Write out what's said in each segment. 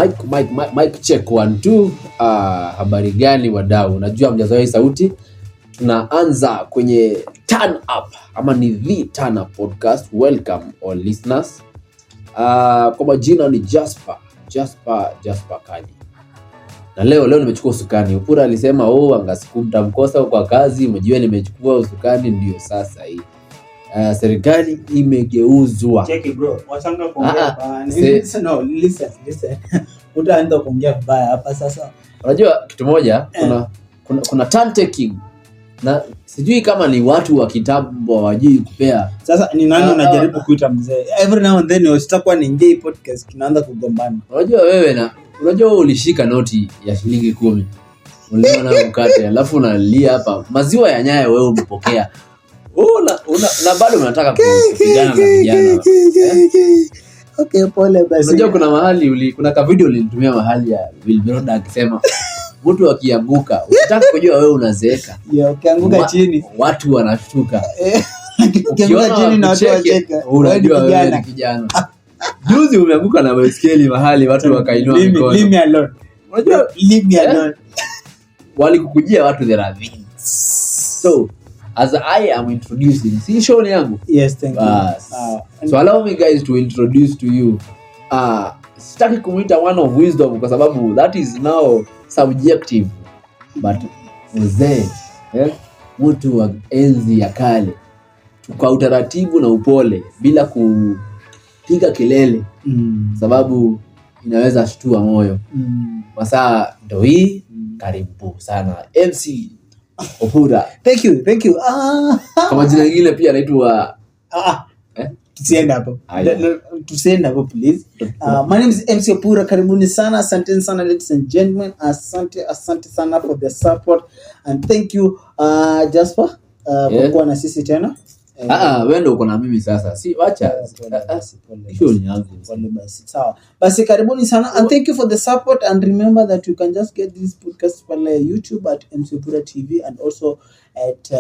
Mic check 1 2. Habari gani wadau? Najua mjazoea sauti. Tunaanza kwenye Turnp ama ni the Turnp podcast. Welcome all listeners. Kwa majina ni Jasper Kali. Na leo nimechukua usukani. Upura alisema angasikumtamkosa kwa kazi, umejua nimechukua usukani ndio sasa hii. Serikali imegeuzwa. Check it bro. Watanga kuongea no, listen. Utaanza kuongea vibaya hapa sasa. Unajua kitu moja, kuna turn taking. Na sijui kama ni watu wa kitambo hawajui kupea. Sasa ni nani unajaribu kuita mzee? Every now and then usitakuwa ni ngei podcast tunaanza kugombana. Unajua ulishika noti ya shilingi 10. Uliona mkate alafu unalia hapa. Maziwa ya Nyayo wewe umepokea. Na bado unataka kupigana na vijana. Okay, pole basi. Unajua kuna ka video ulinitumia mahali ya Wilbroda akisema mtu akianguka, ukitaka kujua wewe unazeeka. Ukianguka chini watu wanashtuka. Ukianguka chini na watu wacheka. Unajua wewe ni kijana. Juzi umeanguka na baiskeli mahali watu wakainua mikono. Leave me alone. Unajua leave me alone. Walikukujia watu 30. So as I am introducing, see show yangu. Yes, thank you. So allow me guys to introduce to you sitaki kumuita one of wisdom kwa sababu that is now subjective, but mzee mtu wa enzi ya kale kwa utaratibu na upole bila kupiga kelele sababu inaweza shtua moyo. Masaa ndio hii. Karibu sana MC Opura. Thank you. Kama jina lingine pia anaitwa tusiende hapo please. My name is MC Opura. Karibuni sana. Asante sana ladies and gentlemen. Asante sana for the support and thank you Jasper kwa kuwa na sisi tena. Wewe ndio uko na mimi sasa. Si acha. Hiyo ni yangu. Pole basi. Sawa. Basi karibuni sana and thank you for the support and remember that you can just get this podcast pale YouTube at MC Opura TV and also at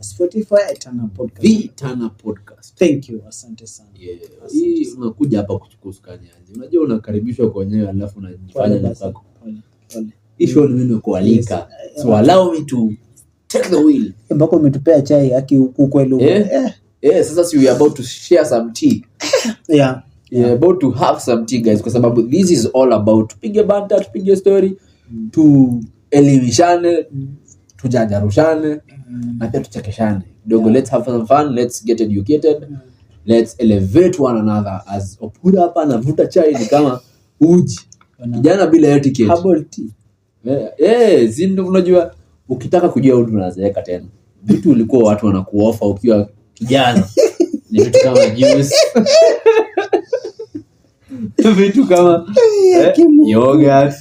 Spotify at Turnp podcast. The Turnp podcast. Thank you. Asante sana. Hii unakuja hapa kuchukua usukani aje. Unajua unakaribishwa kwenyewe alafu unajifanya ni kwako. Pole. Hiyo ni mimi kualika. So allow me to take the wheel. Mbako umetupea chai haki huku kweli. Sasa we are about to share some tea. About to have some tea guys kwa sababu this is all about tupige banta, tupige story, tu elimishane, tujajarushane na pia tuchekeshane. Dogo, let's have some fun, let's get educated. Let's elevate one another as Opura hapa anavuta chai ni kama uji. Kijana bila etiquette. Herbal tea. Zindo unajua ukitaka kujua utu unazeeka tena. Vitu ulikuwa watu wanakuofa ukiwa kijana. Ni vitu kama juice. Vitu kama yogurt.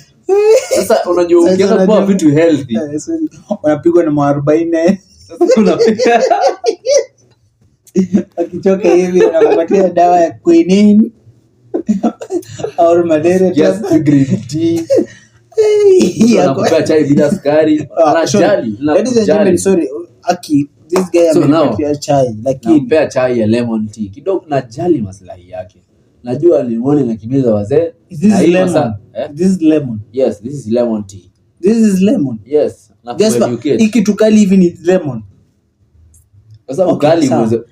Sasa unajua ukianza kwa vitu healthy. Unapigwa na 40. Sasa unapiga. Akichoka hivi anakupatia dawa ya quinine au malaria just green tea. Anakupea chai bila sukari. Anajali. Sorry. This guy amenipatia chai lakini anapea chai ya lemon tea. Kidogo najali maslahi yake. Najua limoni na kimiza wazee. This is lemon. Yes, this is lemon tea. This is lemon. Yes. Iki tukali hivi ni lemon. Sasa ukali mwanzo.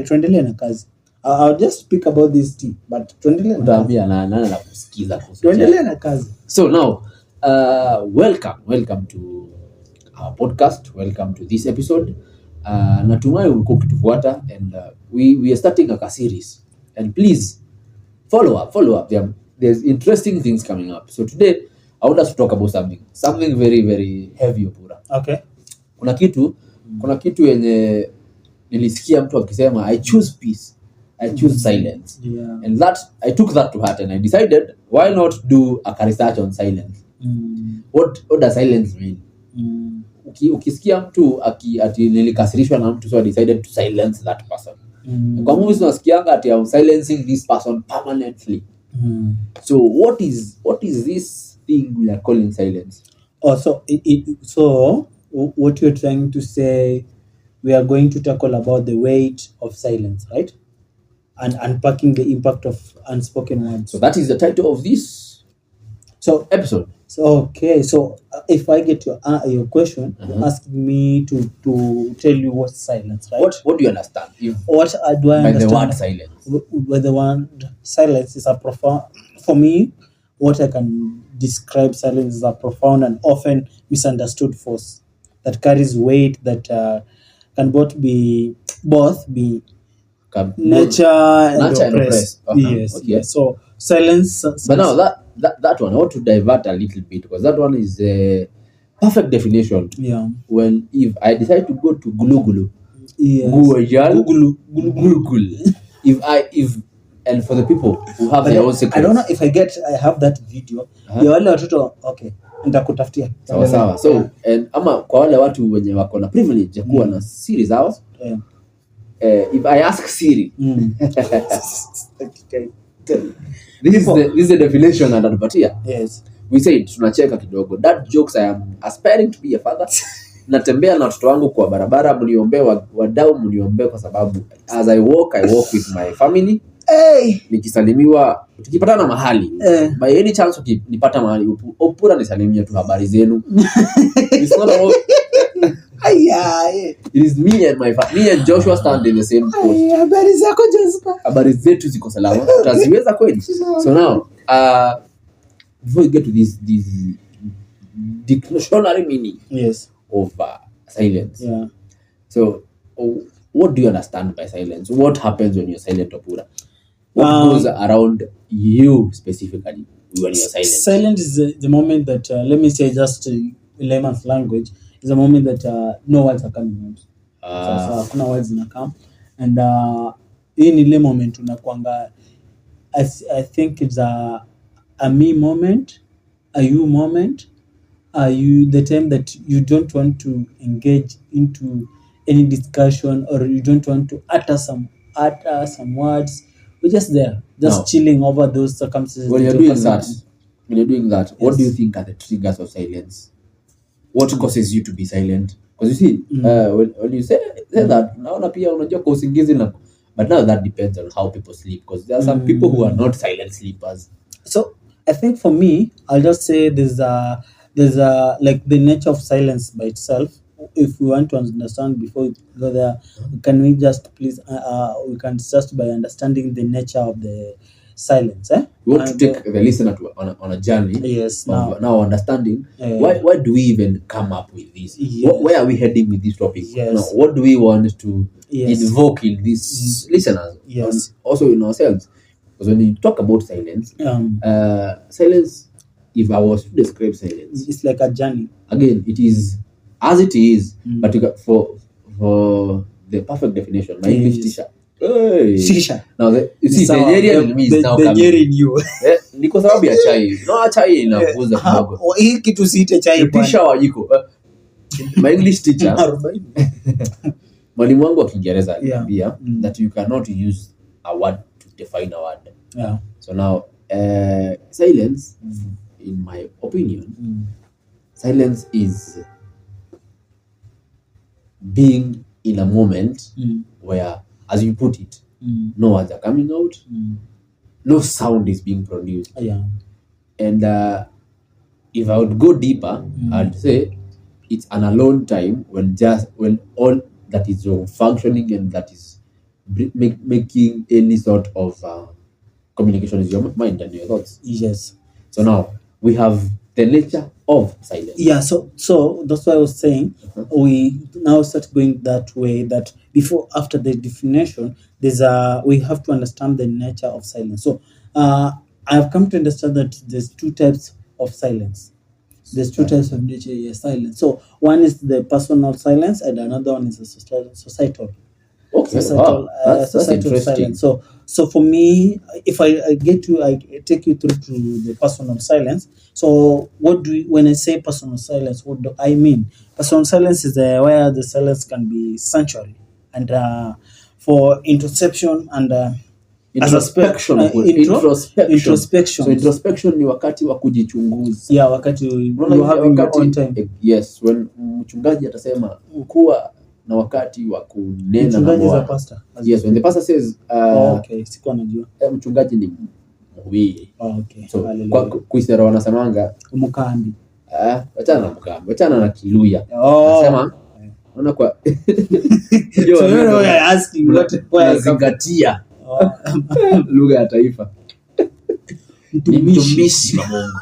Tuendelee na kazi. I'll just speak about this tea but tuendelee na utaambia nani na kusikiza kuhusu. Tuendelee na kazi. So now welcome to our podcast. Welcome to this episode. Natumai uko kutufuata and we are starting a series and please follow up. There's interesting things coming up. So today I want us to talk about something very very heavy Opura. Okay. Kuna kitu yenye nilisikia mtu akisema I choose peace. I choose silence. And that I took that to heart and I decided why not do a research on silence. What does silence mean? Ukisikia mtu ati nilikasirishwa na mtu so I decided to silence that person. Kwa movies unasikianga ati I'm silencing this person permanently. So what is this thing we are calling silence? So what you're trying to say, we are going to tackle about the weight of silence, right? And unpacking the impact of unspoken words. So that is the title of this So episode. So okay, so if I get your question, Uh-huh. ask me to tell you what silence, right? What do you understand? If What do I by understand? the word silence. By the word silence is a profound, for me, what I can describe silence is a profound and often misunderstood force that carries weight that can both be nature and oppress. Uh-huh. Yes, Okay. yes. So silence. But now that one, I want to divert a little bit because that one is a perfect definition. Yeah. When if I decide to go to Gulu, Yes. Google. if and for the people who have their own secrets. I don't know if I have that video. Ya wale watoto okay, nitakutafutia. Sawa. So and ama kwa wale watu wenye wako na privilege ya kuwa na siri zao. If I ask Siri, this is the definition anatupatia. Yes. We say tunacheka kidogo. That jokes I am aspiring to be a father. Natembea na watoto wangu kwa barabara, mniombe wadau, mniombe kwa sababu as I walk with my family. Nikisalimiwa tukipatana mahali by any chance ukipata mahali Opura nisalimia tu habari zenu. It's not about it is me and Joshua stand in the same post. Habari zako Joshua. Habari zetu ziko salama. Tutaziweza kweli. So now before we get to this dictionary meaning of silence. Yeah. So what do you understand by silence? What happens when you're silent, Opura? What goes around you specifically when you're silent? Silent is the moment that let me say just in layman's language, is a moment that no words are coming out. So kuna words come, and in ile moment unakuanga, I think it's a me moment, a you moment, you the time that you don't want to engage into any discussion or you don't want to utter some words. We're just there, chilling over those circumstances. When you're doing that, what do you think are the triggers of silence? What causes you to be silent? Because you see, when you say that, naona pia unajua kwa usingizi na, but now that depends on how people sleep, because there are some people who are not silent sleepers. So I think for me, I'll just say there's a like the nature of silence by itself. If we want to understand before we go there, can we just please we can start by understanding the nature of the silence. We want to take the listener on a journey. Yes. Now understanding why do we even come up with this? Yes. Where are we heading with this topic? Yes. Now, what do we want to invoke in these listeners? Yes. Also in ourselves. Because when you talk about silence, silence, if I was to describe silence, it's like a journey. Again, it is as it is, but you got for the perfect definition, my English teacher. Shisha. Now you see, the Nigerian in me is now coming. The in you. Ni kwa sababu ya chai. No, chai inakuza kidogo. Hii kitu siite chai bwana. Teacher wajiko. My English teacher. Mwalimu wangu wa Kiingereza aliambia that you cannot use a word to define a word. Yeah. So now silence, in my opinion, silence is being in a moment where, as you put it, no words are coming out, no sound is being produced. Yeah. And if I would go deeper, I'd say it's an alone time when all that is functioning and that is making any sort of communication is your mind and your thoughts. Yes. So now we have the nature of silence. Yeah, so that's why I was saying we now start going that way, that after the definition, we have to understand the nature of silence. So I've come to understand that there's two types of silence. There's two types of nature silence. So one is the personal silence and another one is the societal. Okay, that's interesting. Silence. So for me, if I take you through to the personal silence. So when I say personal silence, what do I mean? Personal silence is where the silence can be sanctuary and for introspection and introspection. So introspection ni wakati wa kujichunguza. Yeah, wakati you having your own time. Yes, when mchungaji atasema kuwa na wakati wa kunena na Bwana. Pastor. Yes, when the pastor says okay, sikuwa najua. Mchungaji ni mhubiri. Okay. So Hallelujah. kwa kuisera wanasemanga Umukambi. wachana na Mugambi, wachana na Kiluya. Oh. Nasema unaona kwa So you know you're asking what unazingatia lugha ya taifa. Mtumishi wa Mungu.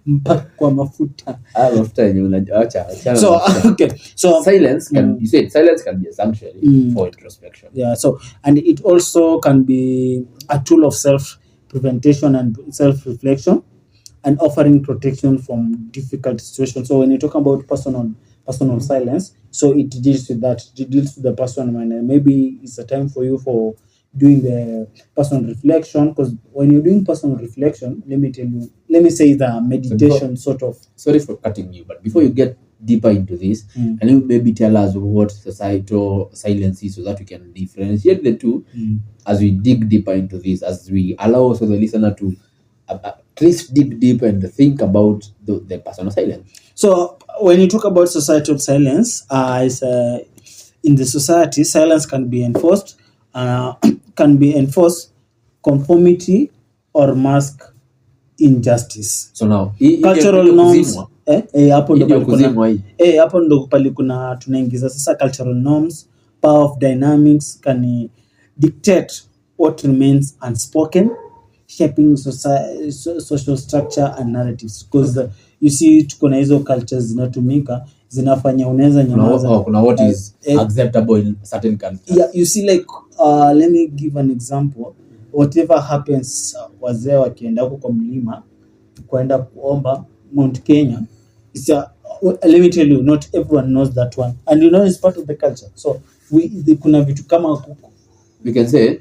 Mpaka kwa mafuta. Mafuta yenye unaacha. So okay. So silence can you said silence can be a sanctuary for introspection. Yeah, so and it also can be a tool of self-prevention and self-reflection and offering protection from difficult situations. So when you talk about personal silence, so it deals with that. It deals with the person when maybe it's a time for you for doing the personal reflection, because when you're doing personal reflection, let me say the meditation sort of. Sorry for cutting you, but before you get deeper into this, can you maybe tell us what societal silence is so that we can differentiate the two as we dig deeper into this, as we allow also the listener to at least dig deep and think about the personal silence. So when you talk about societal silence, in the society, silence can be enforced, conformity or mask injustice. So now cultural norms hapo ndo pale kuna tunaingiza sasa cultural norms, power of dynamics can dictate what remains unspoken, shaping social structure and narratives, because you see tuko na hizo cultures zinatumika zinafanya unaweza nyamaza. Kuna what is acceptable in certain cultures. Yeah, you see like let me give an example. Whatever happens, wazee wakienda huko kwa mlima kwenda kuomba Mount Kenya, let me tell you, not everyone knows that one, and you know it's part of the culture. So kuna vitu kama huko we can say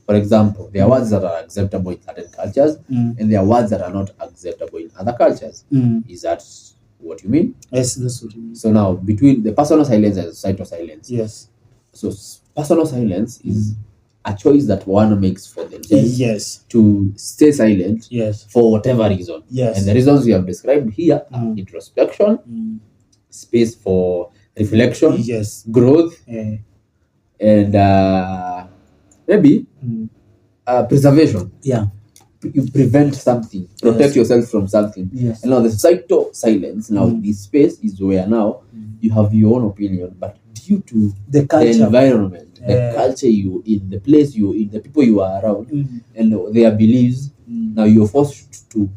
for example, there are words that are acceptable in certain cultures and there are words that are not acceptable in other cultures. Is that what you mean? Yes, that's what you mean. So now between the personal silence and societal silence. Yes. So personal silence is a choice that one makes for themselves. Yes. To stay silent. Yes. For whatever reason. Yes. And the reasons we have described here are introspection, space for reflection, yes, growth, and maybe preservation. Yeah. You prevent something, protect yourself from something. Yes. And now the societal silence, now this space is where now you have your own opinion, but due to the culture, the environment, the culture you in, the place you in, the people you are around, and their beliefs, now you're forced to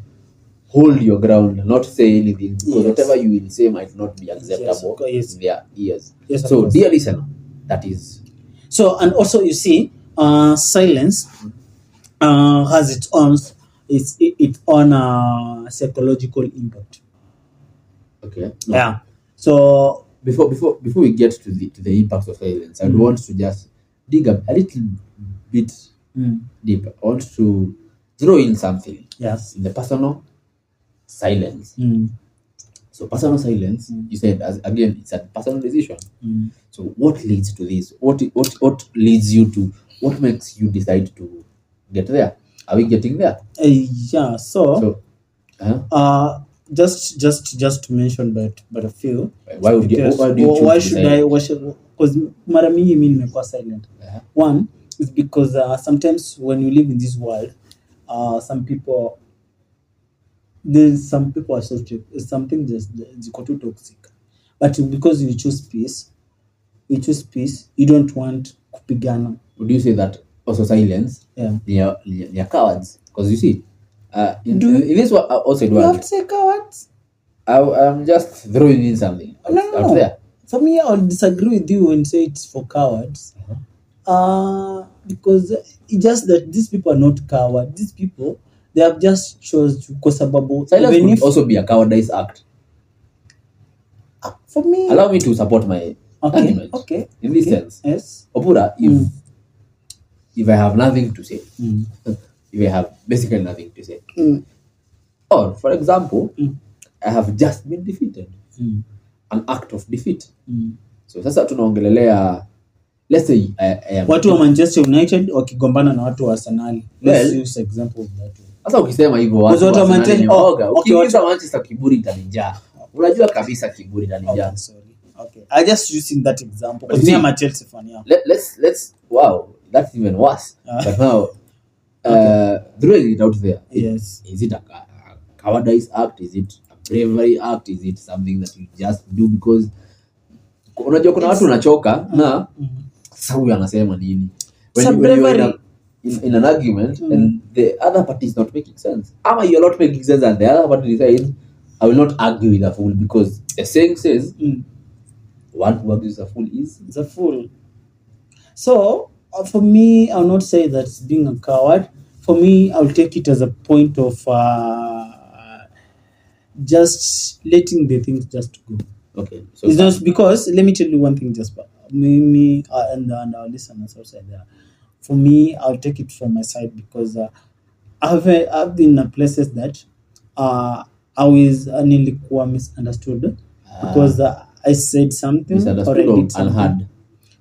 hold your ground, not say anything, because whatever you will say might not be acceptable in their ears. Yes, so dear listener, that is. So, and also you see, silence has its own psychological impact. Okay. No. Yeah. So before we get to the impact of silence, I want to just dig a little bit deeper. I want to throw in something. Yes. In the personal silence. So personal silence, you said, again, it's a personal decision. So what leads to this? What leads you to? What makes you decide to get there? Are we getting there? Yeah. So just to mention but a few. Why would you? Why should I? Because mara mingi mimi nimekuwa silent. One is because sometimes when you live in this world, some people are so something just ziko too toxic. But because you choose peace, you don't want kupigana. Would you say that also silence? Yeah. They are cowards, because you see, in this what also you have to say cowards. I'm just throwing in something out there. For me, I'll disagree with you when you say it's for cowards. Because it's just that these people are not cowards. These people, they have just chose to go sababu. Silence could also be a cowardice act. For me, allow me to support my argument. Okay. In this sense, yes. Opura, if I have nothing to say, if I have basically nothing to say, or for example, I have just been defeated, an act of defeat. So sasa tunaongelelea, let's say watu wa Manchester United wakigombana na watu wa Arsenal. Let's use example of that. Sasa ukisema hivyo watu wa Manchester, ukiuliza Manchester kiburi itanijaa. Unajua kabisa kiburi itanijaa. Okay. I just using that example because I'm a Chelsea fan. Yeah. Let's wow, that's even worse. But now throwing it out there. Yes. Is it a cowardice act? Is it a bravery act? Is it something that you just do because unajua kuna watu unachoka na sasa huyu anasema nini? When you are in an argument and the other party is not making sense. Ama you're not making sense and the other party decides, I will not argue with a fool because the saying says one who argues with a fool is a fool. So for me, I'll not say that's being a coward. For me, I'll take it as a point of just letting the things just go. Okay. So it's not because, let me tell you one thing, Jasper. Me and our listeners outside there. For me, I'll take it from my side because I've been in places that I was nilikuwa misunderstood because I said something or I did something.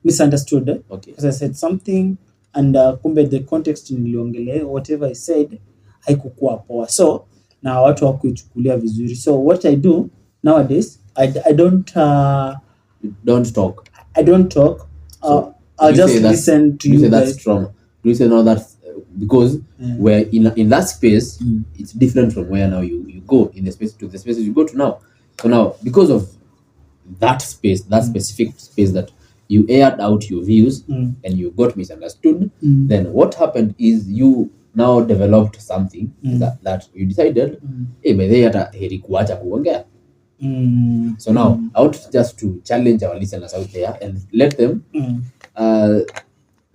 Misunderstood. Okay. Because I said something and kumbe the context niliongelea whatever I said haikukuwa poa. So na watu hawakuichukulia vizuri. So what I do nowadays, I don't talk. I don't talk. I'll just listen to you. Say that's trauma. Do you say no? That's because where in that space, it's different from where now you go in the space to the spaces you go to now. So now, because of that space, that specific space that you aired out your views and you got misunderstood, then what happened is you now developed something that you decided, hey, by the hata heri kuacha kuongea. So now I want just to challenge our listeners out there and let them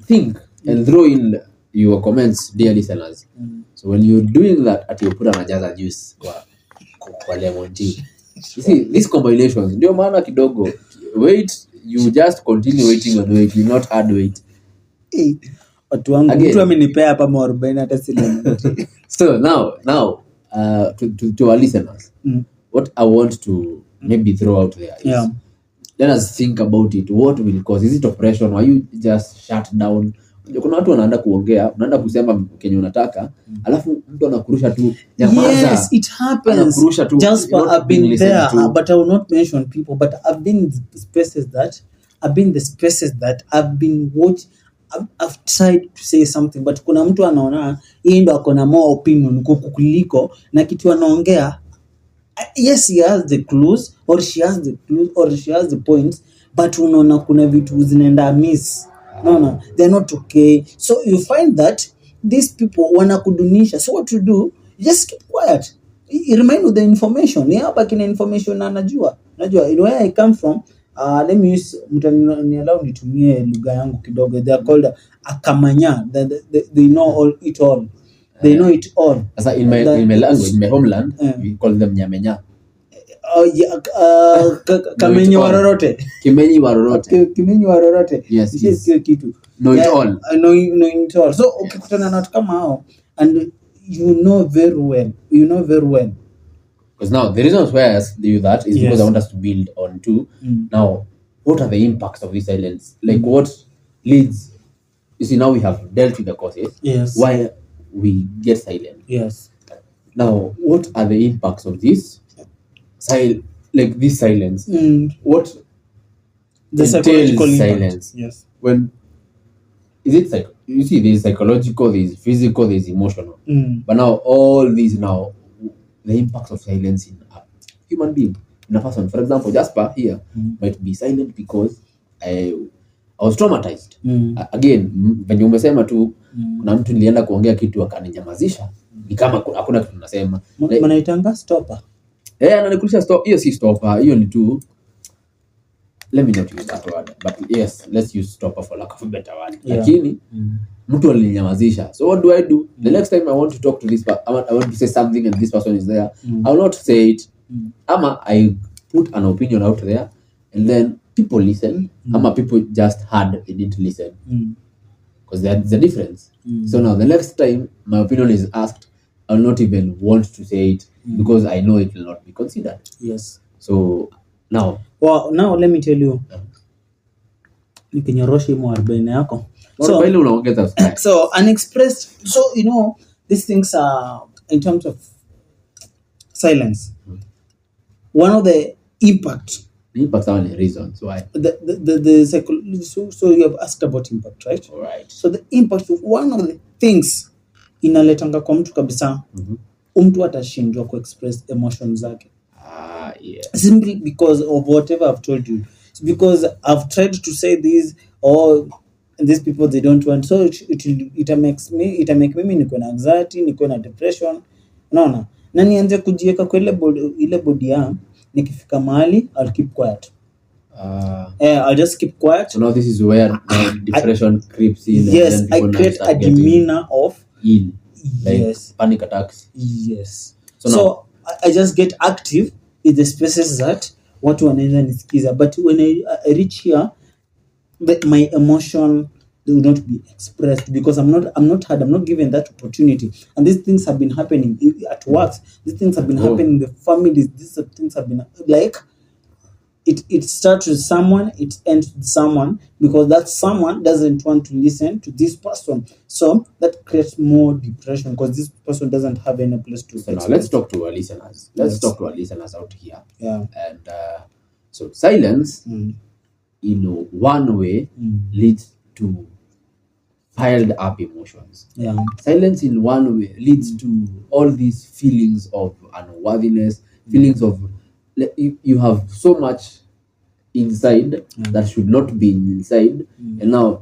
think and throw in your comments, dear listeners. So when you're doing that, at you put on a jazz juice kwa lemon tea. You see these combinations ndio maana kidogo wait, you just continue waiting on wait, you not hard wait. Watu wangu mtu amenipea hapa 40 hata sile. So now to our listeners, what I want to maybe throw out there is let us think about it. What will cause? Is it oppression? Or you just shut down? Kuna watu wanaenda kuongea, unaenda kusema kenye unataka, alafu mtu anakurusha tu nyamaza. Yes, it happens. Just I've been there, but I will not mention people, but I've been in the spaces that I've been watching. I've tried to say something, but kuna mtu anaona yeye ndo akona more opinion kukuliko na kitu anaongea. Yes, he has the clues or she has the clues or she has the points, but unaona kuna vitu zinaenda miss. No, they're not okay. So you find that these people wanakudunisha. So what you do, just keep quiet. You remind with the information. Yeah, but in information najua. Where I come from, let me use mtaniallow nitumie lugha yangu kidogo. They are called akamanya. They know it all. They know it all. Sasa in my language, in my homeland, we call them nyamenya. Oh yeah, Kimenyi warorote. Kimenyi warorote. Yes. Kitu. Know it all. Know it all. So ukikutana na watu kama hao and you know very well. Because now the reasons why I asked you that is because I want us to build on to now what are the impacts of this silence? Like what leads? You see, now we have dealt with the causes. Yes. Why we get silent. Yes. Now, what are the impacts of this? This silence. What the psychological silence? Yes. When is it you see, there's psychological, there's physical, there's emotional. But now all these the impacts of silence in a human being, in a person. For example, Jasper here might be silent because I was traumatized. Again, when umesema tu kuna mtu nilienda kuongea kitu akaninyamazisha, ni kama hakuna kitu nasema. Manaitanga stopper. Ananikulisha stop. Hiyo si stopper, hiyo ni tu, let me not use that word, but yes, let's use stopper for lack of a better word. Lakini mtu alininyamazisha. So what do I do? The next time I want to talk to this person, I want to say something and this person is there, I will not say it. Ama I put an opinion out there and then people listen. Ama people just heard, they didn't listen. Because there's a difference. So now the next time my opinion is asked, I will not even want to say it because I know it will not be considered. Yes. So now let me tell you. Nikinyorosha imo 40 yako. So unexpressed. So these things are in terms of silence. One of the impacts are the reasons why. So you have asked about impact, right? All right. So the impact of one of the things inaletanga kwa mtu kabisa. Mtu atashindwa kuexpress emotions zake. Yeah. Simply because of whatever I've told you. It's because I've tried to say this, or these people they don't want, so it makes mimi niko na anxiety, niko na depression, unaona, na nianze kujiweka kwa ile body ya nikifika mahali I'll keep quiet. I'll just keep quiet. So now this is where depression creeps in. Yes, and I create a demeanor of ill, like yes, panic attacks. Yes. So I just get active in the spaces that watu wanaweza nisikiza, but when I reach here, my emotion will not be expressed because I'm not given that opportunity. And these things have been happening at work. These things have been happening in the families. These things have been like it starts with someone, it ends with someone, because that someone doesn't want to listen to this person. So that creates more depression because this person doesn't have any place to. So now let's talk to our listeners. Let's talk to our listeners out here. Yeah. And so silence, one way leads to piled up emotions. Yeah. Silence in one way leads to all these feelings of unworthiness, feelings of you have so much inside that should not be inside, and now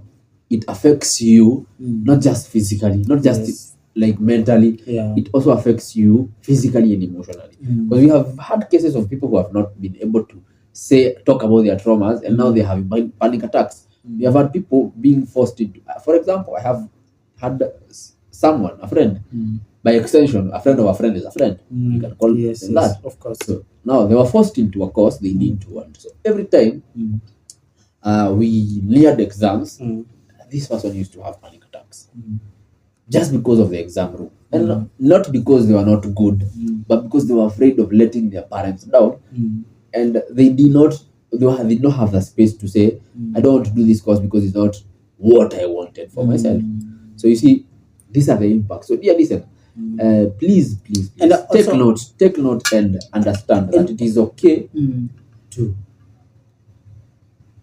it affects you not just physically, not just like mentally, it also affects you physically and emotionally. Because we have had cases of people who have not been able to talk about their traumas, and now they have panic attacks. We have had people being forced into, for example, I have had someone, a friend, by extension, a friend of a friend is a friend. You can call them that. Of course. So now they were forced into a course they didn't want. So every time we neared exams, this person used to have panic attacks just because of the exam room. And not because they were not good, but because they were afraid of letting their parents down. And they did not have the space to say, I don't want to do this course because it's not what I wanted for myself. So you see, these are the impacts. So dear listen, please and take note and understand that it is okay to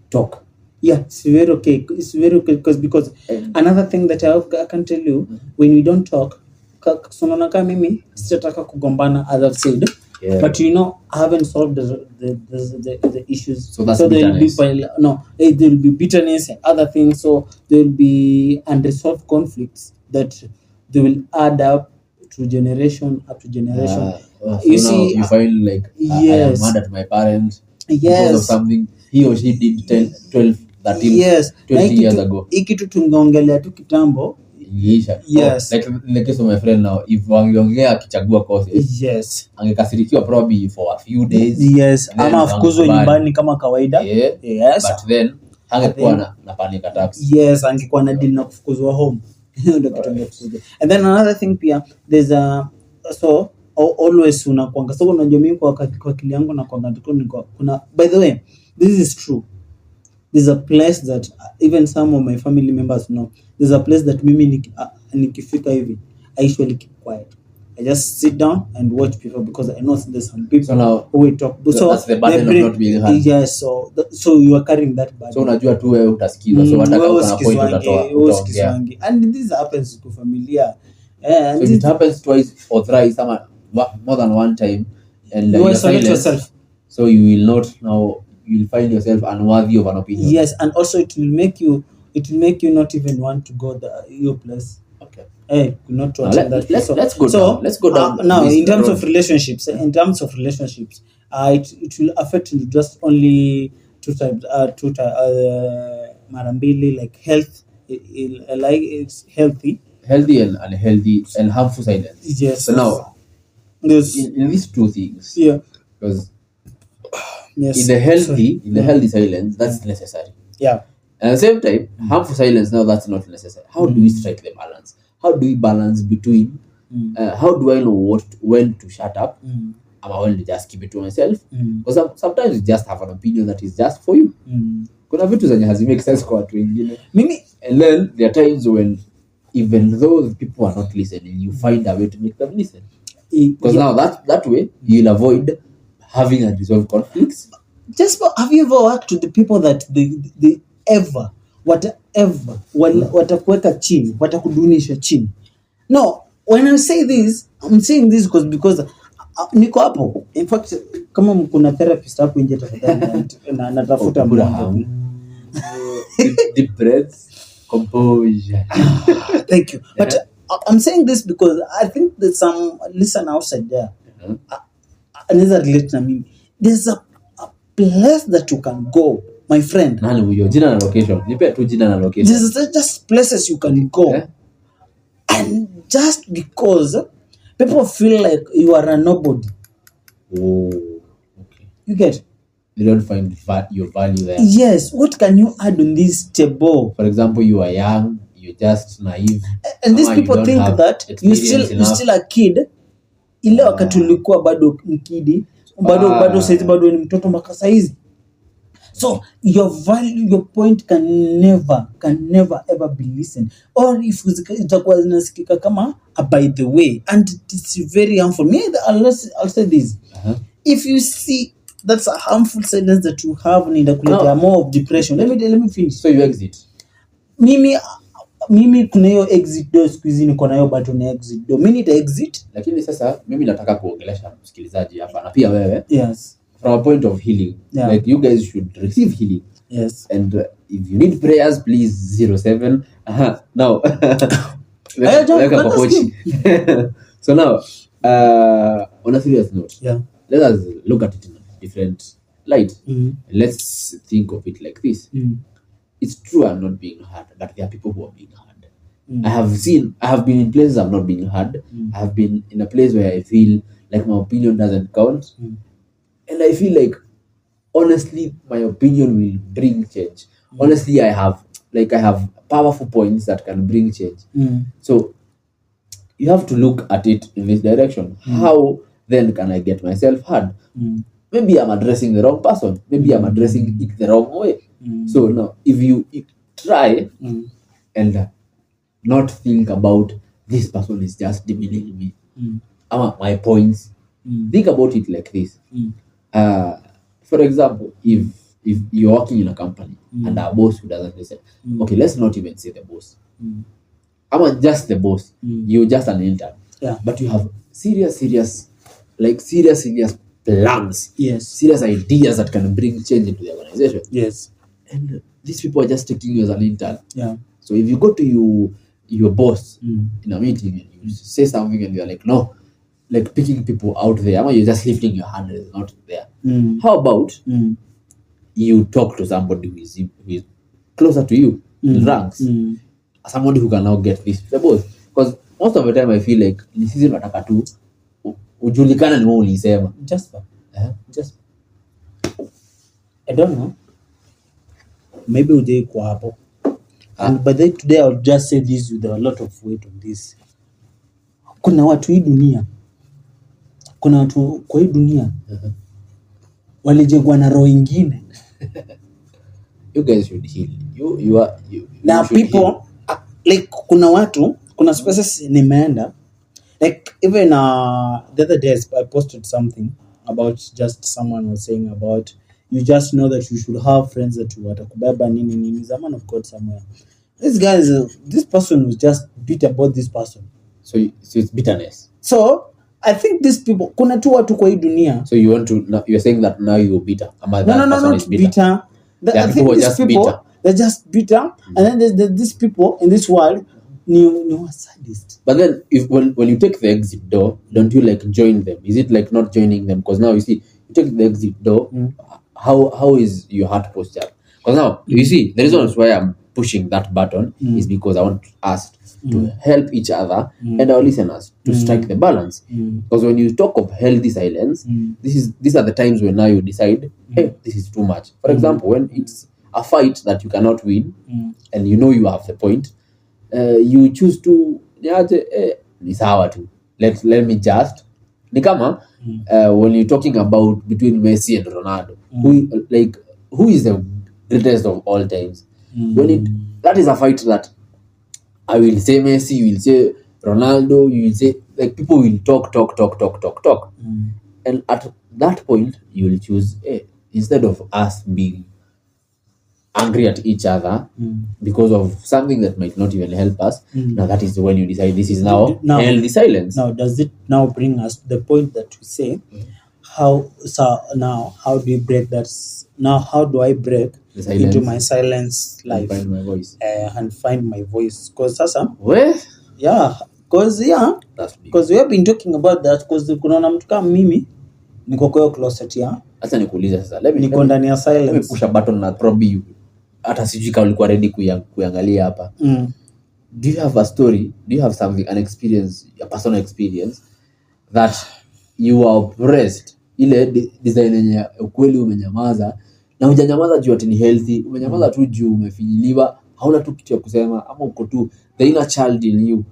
talk. Yeah, it's very okay. It's very okay because another thing that I can tell you, when we don't talk, mimi sitataka kugombana, as I've said. Yeah. But I haven't solved the issues. So that's there bitterness. There will be bitterness and other things. So there will be unresolved conflicts that they will add up to generation after generation. So you find like I am mad at my parents because of something he or she did 10, 12, 13, 20 years ago. Ikitu tungeongelea tu kitambo. Yes. Like in the case of my friend now, if wangeongea akichagua courses, angekasirikiwa probably for a few days. Yes, ama afukuzwe nyumbani kama kawaida. Yes. But then angekuwa na panic attacks. Yes, angekuwa na deal na kufukuzwa home. And then another thing pia, there's so always unakuanga, so unajua mimi kwa akili yangu na kwa kuna, by the way, this is true. There's a place that even some of my family members know. There's a place that mimi nikifika hivi, I usually keep quiet. I just sit down and watch people because I know there's some people who will talk. So that's the burden of not being heard. Yes, so you are carrying that burden. So unajua tu wewe utasikizwa, so hata kama una point utaongea. And this happens to familia. So it happens twice or thrice, more than one time, and you isolate yourself. So you will not now. You will find yourself unworthy of an opinion. Yes, and also it will make you not even want to go your place. Okay. Hey, not watch that. Let's go down. Now, in terms of relationships, it will affect you just only two types. Marambili, like health, like it's healthy and unhealthy and harmful silence. Yes. So now, in these two things, because. Yes. In the healthy silence, that's necessary. Yeah. And at the same time, harmful silence, now that's not necessary. How do we strike the balance? How do we balance between? How do I know when to shut up? Or when to just keep it to myself? Because sometimes you just have an opinion that is just for you. Kuna vitu zenye hazimake sense kwa watu wengine. And then there are times when even though people are not listening, you find a way to make them listen. Because now that way you'll avoid having unresolved conflicts. Just have you ever worked with the people that they ever watakuweka chini, watakudunisha chini? No, when I say this, I'm saying this because niko hapo. In fact, kama kuna therapist hapo nje tafadhali na natafuta mmoja. Deep breaths, composure. Thank you. But I'm saying this because I think there's some listener outside there. Another relate na mimi. There's a place that you can go, my friend. Nani huyo? Jina na location. Nipe tu jina na location. There's just places you can go. And just because people feel like you are a nobody. Oh, okay. You get? They don't find your value there. Yes. What can you add on this table? For example, you are young, you're just naive. And these people think that you're still a kid. Ile wakati ulikuwa bado mkidi, bado saizi bado ni mtoto mpaka saizi. So your value, your point can never ever be listened. Or if itakuwa zinasikika kama by the way, and it's very harmful. Me, I'll say this. If you see that's a harmful sentence that you have in the more of depression. Let me finish. So you exit. Mimi kuna hiyo exit door siku hizi niko nayo button ya exit door. Mimi nita exit. Lakini sasa mimi nataka kuongelesha msikilizaji hapa na pia wewe. Yes. From a point of healing. Yeah. Like you guys should receive healing. Yes. And if you need prayers, please 07. Now. So now, on a serious note, let us look at it in a different light. Let's think of it like this. It's true I'm not being heard, but there are people who are being heard. I have been in places I've not been heard. I have been in a place where I feel like my opinion doesn't count. And I feel like, honestly, my opinion will bring change. Honestly, I have powerful points that can bring change. So you have to look at it in this direction. How then can I get myself heard? Maybe I'm addressing the wrong person. Maybe I'm addressing it the wrong way. So now, if you try and not think about this person is just demeaning me, my points, think about it like this. For example, if you're working in a company and a boss who doesn't listen, okay, let's not even say the boss. I'm just the boss. You're just an intern. But you have serious plans. Yes. Serious ideas that can bring change into the organization. Yes. And these people are just taking you as an intern. So if you go to your boss in a meeting and you say something and you're like, no, like picking people out there, or you're just lifting your hand and it's not there. How about you talk to somebody who is closer to you in ranks, somebody who can now get this the boss? Because most of the time I feel like ni sisi tunataka tu ujulikana ni wewe ulisema. Just I don't know. Maybe ujai kwa hapo. And by the today I'll just say this with a lot of weight on this. Kuna watu hii dunia. Kuna watu kwa hii dunia. Walijengwa na roho ingine. You guys should heal. You now people like kuna spaces nimeenda like even the other days I posted something about just someone was saying about you just know that you should have friends that watakubeba nini is a man of God somewhere. This person was just bitter about this person. So it's bitterness. So I think these people kuna tu watu kwa hii dunia. So you're saying that now you're bitter. Not bitter. I think these people bitter. They're just bitter. And then there's these people in this world new sadist. But then when you take the exit door, don't you like join them? Is it like not joining them? Because now you see you take the exit door, how is your heart posture? Because now you see the reason why I'm pushing that button is because I want us to help each other and our listeners to strike the balance. Because when you talk of healthy silence, these are the times when now you decide, hey, this is too much. For example, when it's a fight that you cannot win and you know you have the point, you choose to ni sawa tu. Let me just ni kama when you're talking about between Messi and Ronaldo, who is the greatest of all times? That is a fight that I will say Messi, you will say Ronaldo, you will say like people will talk. And at that point you will choose instead of us being angry at each other because of something that might not even help us. Now that is when you decide this is now healthy silence. Now, does it now bring us to the point that we say, how do we break that? Now, how do I break into my silence life Find my voice. And find my voice? Because sasa, Well, because that's big. we have been talking about that. Because kuna mtu kama mimi niko kwa closet Acha nikuulize sasa. niko ndani ya silence. Let me push a button na probe you. Hata sijui kama ulikuwa ready kuangalia hapa. Do you have a story? Do you have something, an experience, a personal experience that you are oppressed? Ile design yenye ukweli umenyamaza na hujanyamaza juu ati ni healthy, umenyamaza tu juu umefinyiliwa, hauna tu kitu ya kusema, ama uko tu the inner child in you,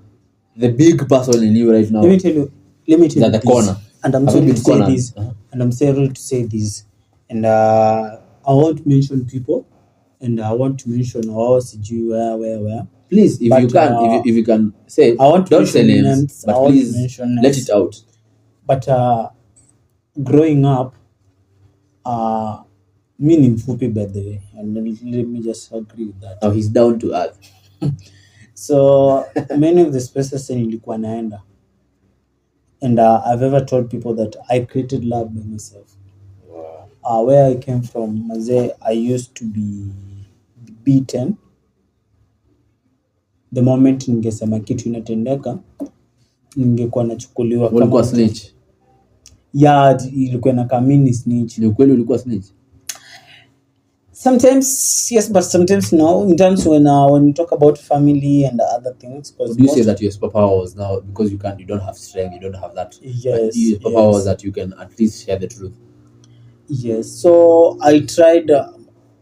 the big person in you right now. Let me tell you the this. corner. And I'm sorry to say this. And I'm sorry to say this. And I won't mention people. And I want to mention where. Please, if you can say, I want to don't say names, but please let it out. But growing up, me ni mfupi by the way, and let me just agree with that. Oh, he's down to earth. So many of the spaces nilikuwa naenda, and I've ever told people that I created love by myself. Wow. Where I came from, I used to be beaten. The moment ningesema kitu inatendeka, ningekuwa nachukuliwa kama ulikuwa snitch. Ilikuwa na kamini snitch. Ni ukweli ulikuwa snitch? Sometimes yes, but sometimes no. In terms when you talk about family and other things. Would you say that your superpower was now because you don't have strength, you don't have that? Yes. Your superpower was that you can at least share the truth. Yes. So I tried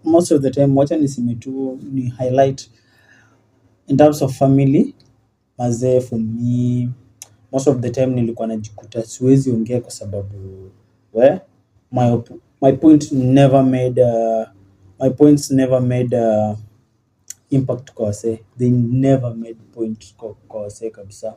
most of the time. Wacha niseme tu ni highlight in terms of family. For me, most of the time nilikuwa najikuta siwezi ongea kwa sababu my points never made impact kwa wase. They never made point kwa wase kabisa.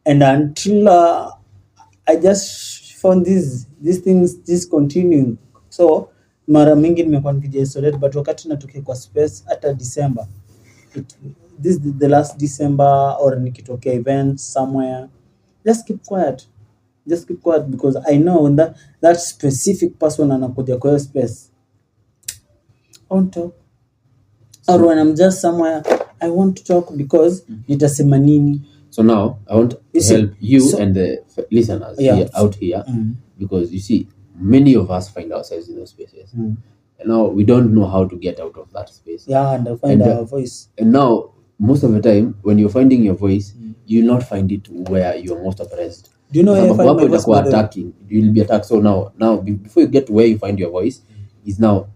And until I just found these things discontinuing. So mara mingi nimekuwa nikija isolate, but wakati natokea kwa space hata December, this is the last December, or nikitokea event somewhere, just keep quiet because I know when that specific person anakuja kwa hiyo space, I won't talk. Or when I'm just somewhere, I want to talk because nitasema nini. So now I want to help you and the listeners out here, because you see, many of us find ourselves in those spaces. And now we don't know how to get out of that space. And find our voice. And now, most of the time, when you're finding your voice, you'll not find it where you're most oppressed. Do you know where you find my voice? Attacking, you'll be attacked. So now, before you get to where you find your voice, is now,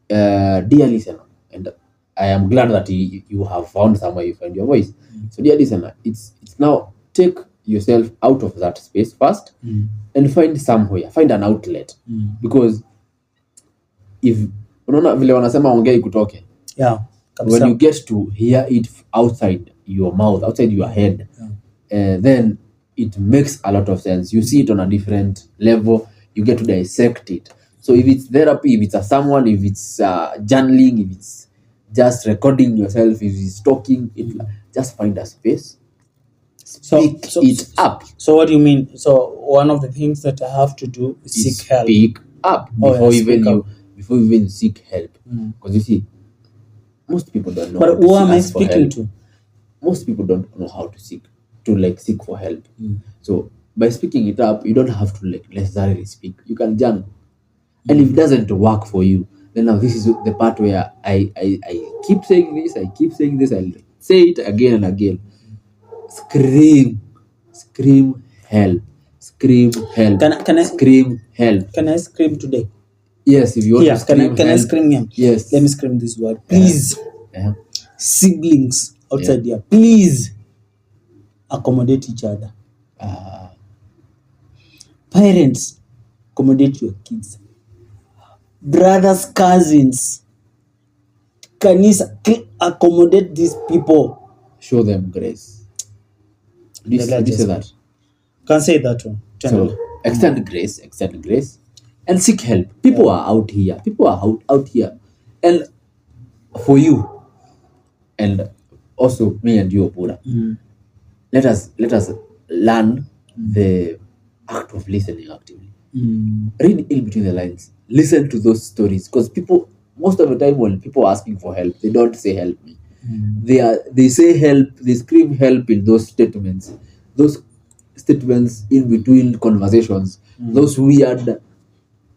dear listener, and I am glad that you have found somewhere you find your voice. So dear listener, it's now take yourself out of that space first and find somewhere, find an outlet, because if unaona vile wanasema ongea ikutoke, when you get to hear it outside your mouth, outside your head, then it makes a lot of sense. You see it on a different level, you get to dissect it. So if it's therapy, if it's someone, if it's journaling, if it's just recording yourself, if it's talking, just find a space. Speak it up. So what do you mean? So one of the things that I have to do is seek help. Speak up before you even seek help. Because you see, most people don't know. But who am I speaking to? Most people don't know how to seek for help. So by speaking it up, you don't have to necessarily speak. You can journal. And if it doesn't work for you, then now this is the part where I keep saying this, I'll say it again and again. Scream help. Scream help. Can I scream help? Can I scream today? Yes, if you want to scream. Can I scream him? Yes. Let me scream this word. Please. Siblings outside here, please accommodate each other. Parents, accommodate your kids. Brothers, cousins, kanisa, accommodate these people. Show them grace. Did you say that? Can say that one. So extend grace, and seek help. People are out here. And for you, and also me and you, Opura, let us learn the act of listening actively. Read in between the lines. Listen to those stories, because people, most of the time when people are asking for help, they don't say help me. They say help, they scream help in those statements in between conversations, those weird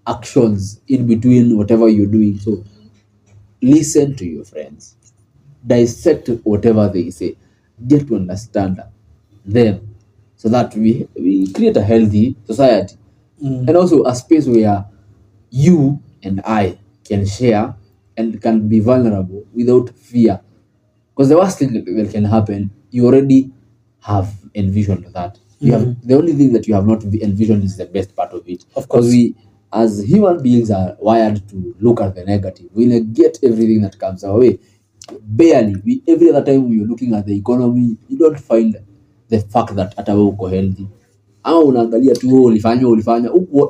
actions in between whatever you're doing. So listen to your friends, dissect whatever they say, get to understand them, so that we create a healthy society, and also a space where you and I can share and can be vulnerable without fear. Because the worst thing that can happen, you already have envisioned that. You have, the only thing that you have not envisioned is the best part of it. Of course. Because we, as human beings, are wired to look at the negative. We negate everything that comes our way. Barely. Every other time you're looking at the economy, you don't find the fact that hata wewe uko healthy. Ama unaangalia tu wewe ulifanya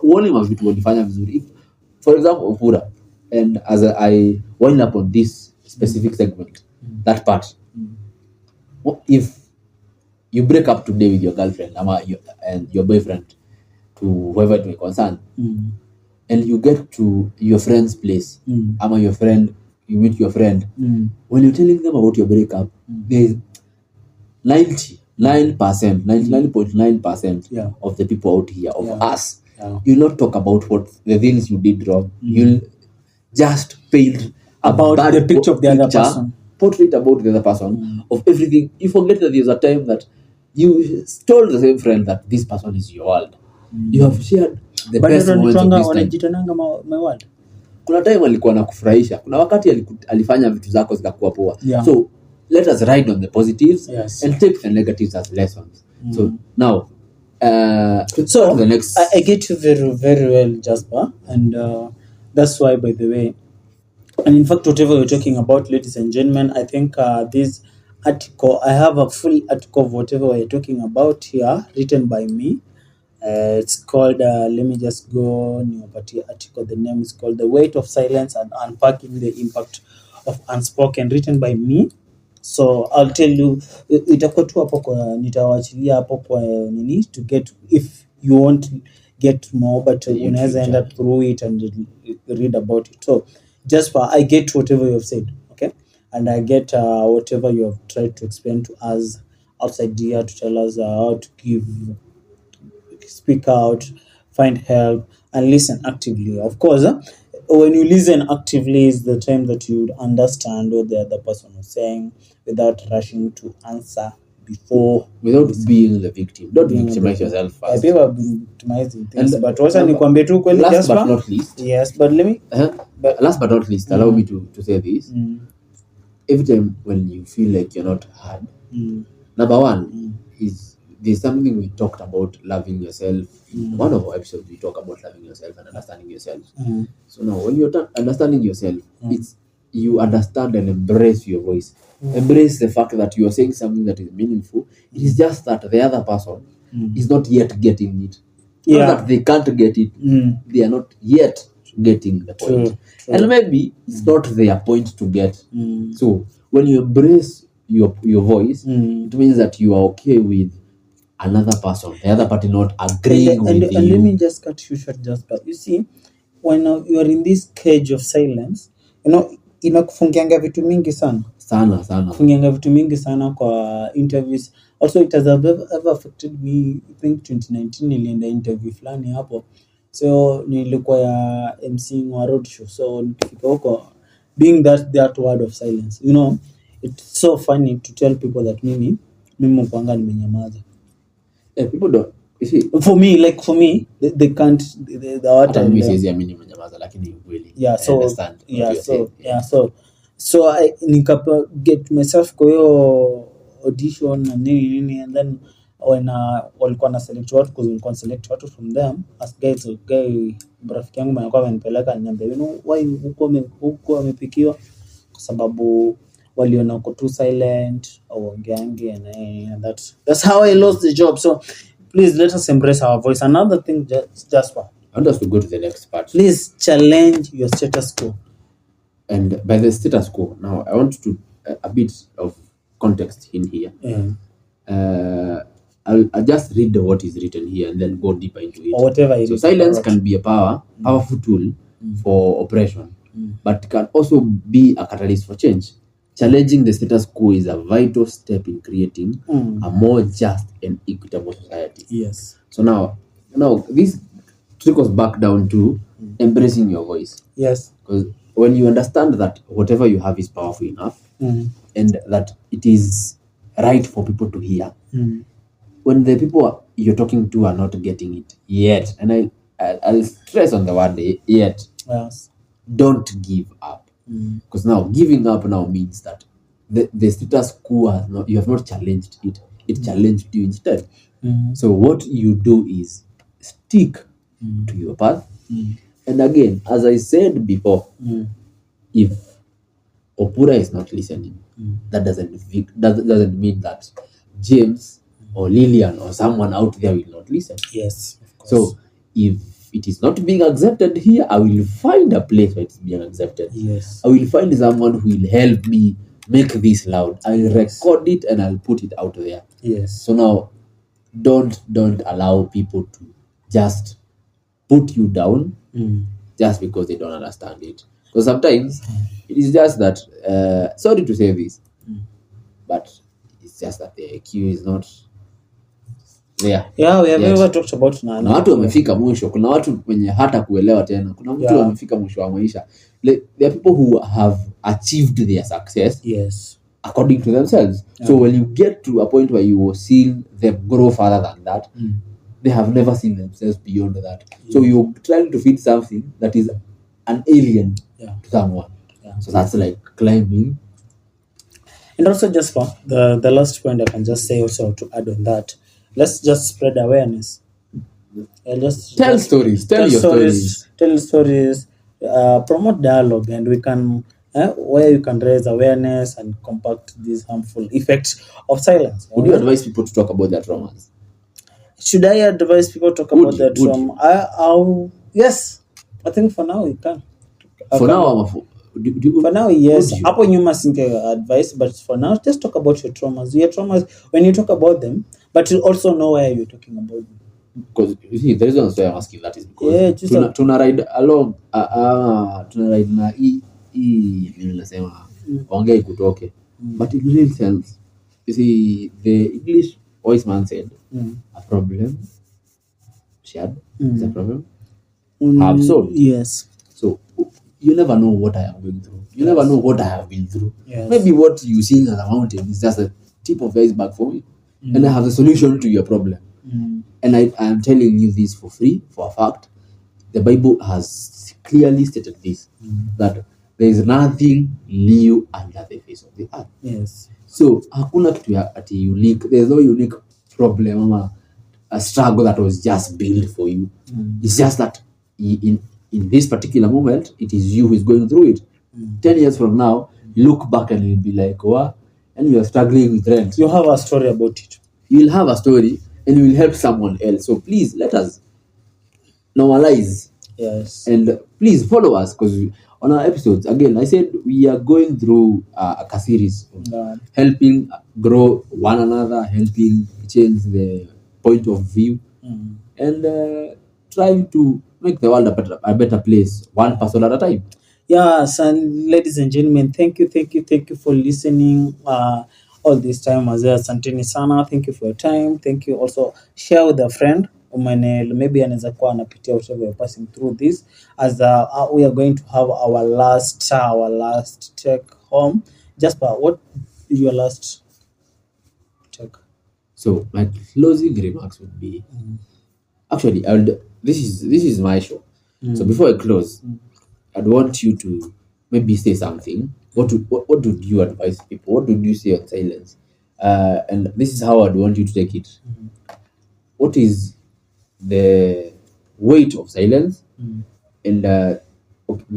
uone mavitu ulifanya vizuri. For example, Opura, and as I wind up on this specific segment, that part, if you break up today with your girlfriend and your boyfriend, to whoever it may concern, and you get to your friend's place, you meet your friend, when you're telling them about your breakup, there's 99.9% of the people out here, of us, you'll not talk about what the things you did wrong. You'll just paint about the picture of the other person, portrait about the other person, of everything. You forget that there's a time that you told the same friend that this person is your world. You have shared the best moments of this time. Kuna time alikuwa nakufurahisha, kuna wakati alifanya vitu zako zikakuwa poa. So let us ride on the positives, and take the negatives as lessons. So now so the next, I get you very, very well, Jasper, and that's why, by the way, and in fact, whatever we're talking about, ladies and gentlemen, I think this article, I have a full article of whatever we're talking about here, written by me. It's called, let me just go new article. The name is called "The Weight of Silence and Unpacking the Impact of Unspoken," written by me. So I'll tell you, itakuwa tu hapo kwa, nitawachilia hapo kwa nini, to get, if you want get more, but unaweza end up through it and read about it. So just for, I get whatever you have said, okay, and I get whatever you have tried to explain to us outside here, to tell us how to speak out, find help, and listen actively. Of course, when you listen actively is the time that you would understand what the other person was saying without rushing to answer before, without being the victim. Don't victimize yourself first. People have been victimizing things, but also nikwambie tu kweli, last but not least, yes, but let me last but not least, allow me to say this. Every time when you feel like you're not heard, number one is, there's something we talked about, loving yourself. One of our episodes we talk about loving yourself and understanding yourself. So now when you're understanding yourself, it's, you understand and embrace your voice. Embrace the fact that you are saying something that is meaningful. It is just that the other person is not yet getting it. Not that they can't get it, they are not yet getting the point. True. And maybe it's not their point to get. So when you embrace your voice, it means that you are okay with another person, the other party not agreeing with you. And let me just cut you short, Jasper. You see, when you are in this cage of silence, inakufungianga vitu mingi sana. Fungianga vitu mingi sana kwa interviews. Also, it has ever affected me. I think 2019 nilienda interview fulani hapo. So nilikuwa ya MC wa road show. So nikifika huko, being that word of silence, it's so funny to tell people that mimi mpanga nimenyamaza. People don't. You see, for me, they can't. So I nikapa get myself kwa hiyo audition na nini, and then when walikuwa na select watu, because walikuwa na select watu from them as guys, rafiki yangu alikuwa amenipeleka, ananiambia why huko amepikiwa, kwa sababu waliona uko too silent au ongeange, and that's how I lost the job. So please let us embrace our voice. Another thing, Jasper, I want us to go to the next part. Please challenge your status quo. And by the status quo, now I want to a bit of context in here. I'll just read what is written here and then go deeper into it. Or whatever it so is silence about. can be a powerful tool for oppression, but can also be a catalyst for change. Challenging the status quo is a vital step in creating a more just and equitable society. Yes. So now this trickles back down to embracing your voice. Yes. Because when you understand that whatever you have is powerful enough, and that it is right for people to hear, when the people you're talking to are not getting it yet, and I'll stress on the word yet, Yes. don't give up. Because now giving up now means that the status quo has not, you have not challenged it, it challenged you instead. So what you do is stick to your path. And again, as I said before, if Opura is not listening, that doesn't mean that James or Lillian or someone out there will not listen. Yes, of course. So if it is not being accepted here, I will find a place where it's being accepted. Yes. I will find someone who will help me make this loud. I'll record it and I'll put it out there. Yes. So now don't allow people to just put you down just because they don't understand it. Because sometimes it is just that sorry to say this, but it's just that the IQ is not there. Yeah, we have Yes. ever talked about Kuna watu wamefika mwisho, kuna watu wenye hata kuelewa tena, kuna mtu wamefika mwisho wa maisha. There are people who have achieved their success, yes, according to themselves. So when you get to a point where you will see them grow further than that, they have never seen themselves beyond that. So you're trying to feed something that is an alien to someone. So that's like climbing. And also, just for the last point, I can just say also to add on that, let's just spread awareness. Tell stories. Tell your stories. Tell stories. Promote dialogue, and we can where you can raise awareness and combat these harmful effects of silence. Would you advise people to talk about their traumas? Should I advise people to talk about their trauma? Yes, I think for now we can. For now, for now, yes. Hapo nyuma singe advice, but for now, just talk about your traumas. Your traumas, when you talk about them, but you also know why you're talking about them. Because you see, the reason why I'm asking that is because tuna ride along, tuna ride na nilisema ongea kutoke, but it really sells. You see, the English voice man said, a problem shared is a problem have solved. Yes. So you never know what I am going through. You never know what I have been through. Yes. Maybe what you see as a mountain is just a tip of the iceberg for me, and I have the solution to your problem. And I am telling you this for free, for a fact. The Bible has clearly stated this, that there is nothing new under the face of the earth. Yes. So hakuna kitu ya ati unique. There's no unique problem or a struggle that was just built for you. It's just that in this particular moment, it is you who is going through it. 10 years from now, you look back and you'll be like, wow, and you are struggling with rent. You have a story about it. You'll have a story and you will help someone else. So please let us normalize. Yes. And please follow us, because on our episodes, again, I said we are going through a series of helping grow one another, helping change the point of view, and trying to make the world a better place, one person at a time. Yes, and ladies and gentlemen, thank you for listening all this time. Asanteni sana. Thank you for your time. Thank you. Also share with a friend. Maybe anaweza kuwa anapitia whatever you're passing through this, as we are going to have our last take home. Jasper, what is your last take? So my closing remarks would be, actually, this is my show. So before I close, I'd want you to maybe say something. What would you advise people? What would you say on silence? And this is how I'd want you to take it. What is the weight of silence, and the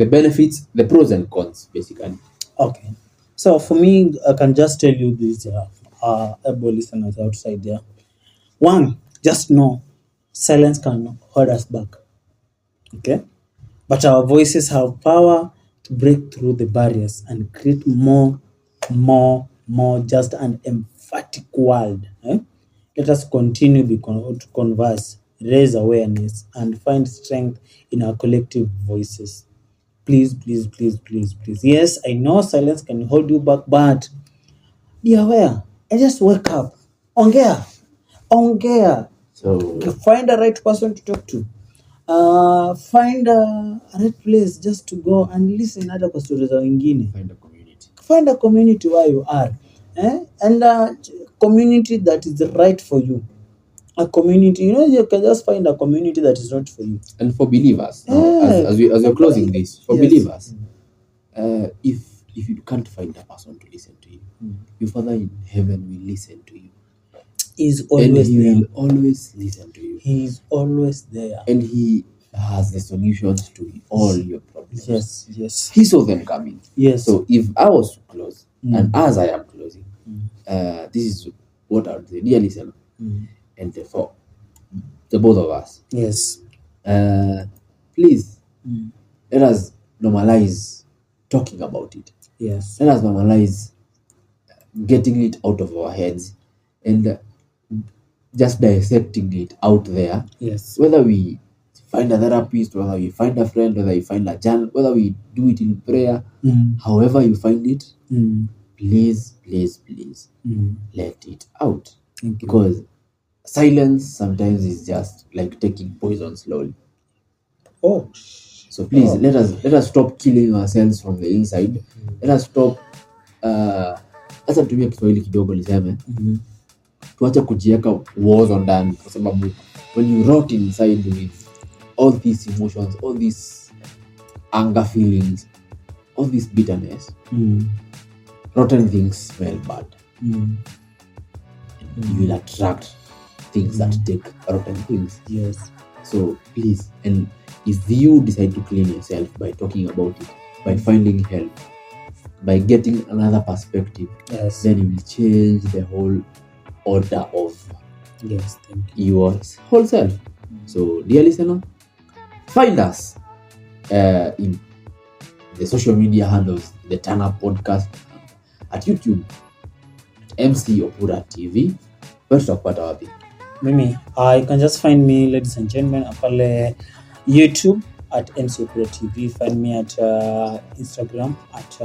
benefits, the pros and cons, basically? Okay. So for me, I can just tell you this, able listeners outside there. One, just know silence can hold us back. Okay? But our voices have power to break through the barriers and create more just an emphatic world. Let us continue to converse, raise awareness, and find strength in our collective voices. Please. Yes, I know silence can hold you back, but be aware and just wake up. Ongea. So Find a right person to talk to. Find a right place just to go and listen hata kwa stories za wengine. Find a community where you are, and a community that is right for you. A community, you can just find a community that is not for you. And for believers, as we're closing this, for believers, if you can't find a person to listen to you, your Father in heaven will listen to you. He's always and he there. will always listen to you. He's always there. And he has the solutions to all your problems. Yes. He saw them coming. Yes. So if I was to close, and as I am closing, this is what I would say, dear listener, and therefore, the both of us. Yes. Please, let us normalize talking about it. Yes. Let us normalize getting it out of our heads and just dissecting it out there. Yes. Whether we find a therapist, whether we find a friend, whether we find a journal, whether we do it in prayer, however you find it, please, let it out. Thank you. Because silence sometimes is just like taking poison slowly. Oh. So please, let us stop killing ourselves from the inside. Let us stop hata tumia Kiswahili kidogo niseme. Tuache kujiweka wars on ndani kwa sababu when you rot inside with all these emotions, all these anger feelings, all this bitterness, rotten things smell bad. You will attract things that take rotten things. Yes. So please, and if you decide to clean yourself by talking about it, by finding help, by getting another perspective, Yes. then you will change the whole order of Yes. Thank you. your whole self. So, dear listener, find us in the social media handles, the Turnp podcast, at YouTube, MC Opura TV. Where tutakupata wapi? Mimi, you can just find me, ladies and gentlemen, pale YouTube at MC Opura TV. Find me at Instagram at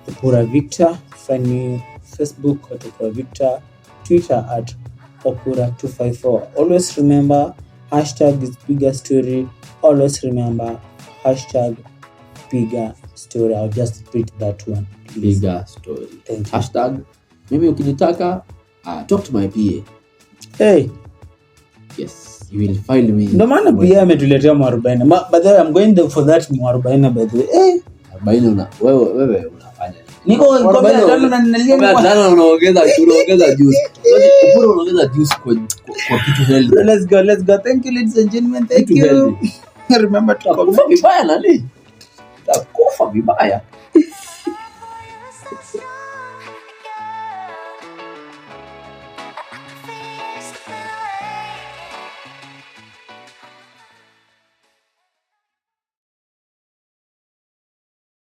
Opura Victor. Find me Facebook at Opura Victor. Twitter at Opura254. Always remember, hashtag is bigger story. Always remember, hashtag bigger story. I'll just repeat that one. Please. Bigger story. Thank you. Hashtag, mimi ukinitaka, talk to my PA. Hey. Yes, you will find me. Ndo maana pia ametuletea mwarobaini. By the way, I'm going there for that mwarobaini by the way. Hey. Mwarobaini wewe unafanya. Niko tano na ninalia kwa tano unaongeza juice. Upura unaongeza juice kwa kitu healthy. Let's go. Thank you, ladies and gentlemen. Thank you. Remember to comment. Kufa vibaya nani? Kufa vibaya.